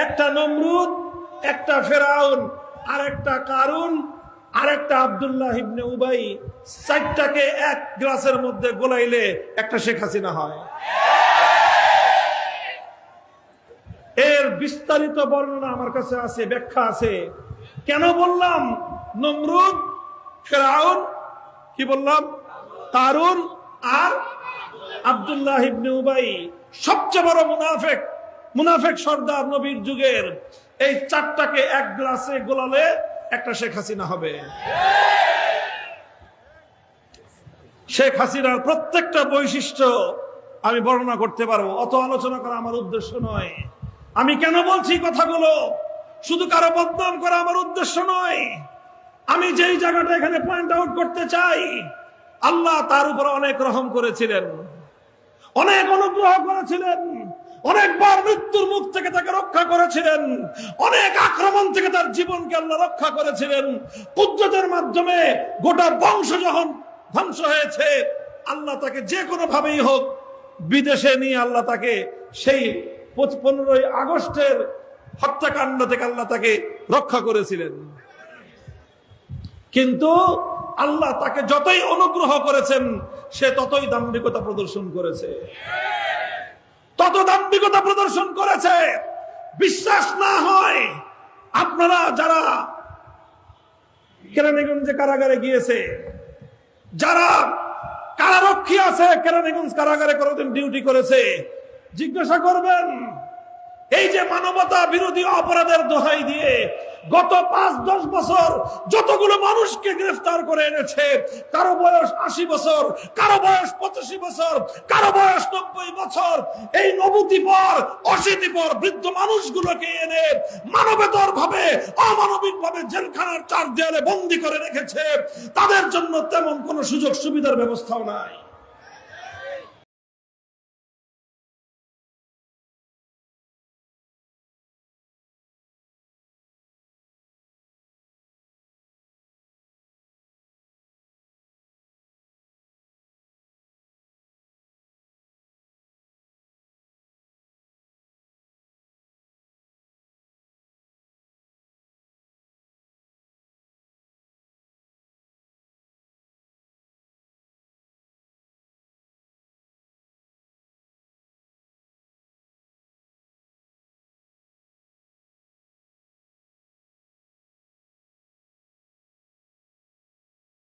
একটা নমরুদ, একটা ফেরাউন, আর একটা কারুন, আর একটা আব্দুল্লাহ ইবনে উবাই, চারটাকে এক গ্লাসের মধ্যে গোলাইলে একটা শেখ হাসিনা হয়। এর বিস্তারিত বর্ণনা আমার কাছে আছে, ব্যাখ্যা আছে। কেন বললাম নমরুদ, ফেরাউন, কি বললাম, কারুন আর আব্দুল্লাহ ইবনে উবাই, সবচেয়ে বড় মুনাফেক সর্দার নবীর যুগের, এই চারটাকে এক গ্লাসে গোলালে একটা শেখ হাসিনা হবে। শেখ হাসিনার প্রত্যেকটা বৈশিষ্ট্য আমি বর্ণনা করতে পারবো, অত আলোচনা করা আমার উদ্দেশ্য নয়। আমি কেন বলছি কথাগুলো, শুধু কারো বদনাম করা আমার উদ্দেশ্য নয়। আমি যেই জায়গাটা এখানে পয়েন্ট আউট করতে চাই, আল্লাহ তার উপর অনেক রহম করেছিলেন, অনেক অনুগ্রহ করেছিলেন, অনেকবার মৃত্যুর মুখ থেকে তাকে রক্ষা করেছিলেন, অনেক আক্রমণ থেকে তার জীবনকে আল্লাহ রক্ষা করেছিলেন। কুদরতের মাধ্যমে গোটা বংশ যখন ধ্বংস হয়েছে, আল্লাহ তাকে যে কোনো ভাবেই হোক বিদেশে নিয়ে আল্লাহ তাকে সেই 15ই আগস্টের হত্যাকাণ্ড থেকে আল্লাহ তাকে রক্ষা করেছিলেন। কিন্তু আল্লাহ তাকে যতই অনুগ্রহ করেছেন, সে ততই দাম্ভিকতা প্রদর্শন করেছে, বিশ্বাস না হয়, আপনারা যারা কেরানীগঞ্জে কারাগারে গিয়েছে, যারা কারারক্ষী আছে, কেরানীগঞ্জ কারাগারে কোনদিন ডিউটি করেছে, জিজ্ঞাসা করবেন, এই যে মানবতা বিরোধী অপরাধের দোহাই দিয়ে গত 5-10 বছর যতগুলো মানুষকে গ্রেফতার করে এনেছে, কারো বয়স 80 বছর, কারো বয়স 85 বছর, কারো বয়স 90 বছর, এই 90 পর 80 পর বৃদ্ধ মানুষগুলোকে এনে মানবেতর ভাবে, অমানবিক ভাবে জেলখানার চার দেয়ালে বন্দী করে রেখেছে। তাদের জন্য তেমন কোনো সুযোগ সুবিধার ব্যবস্থাও নাই।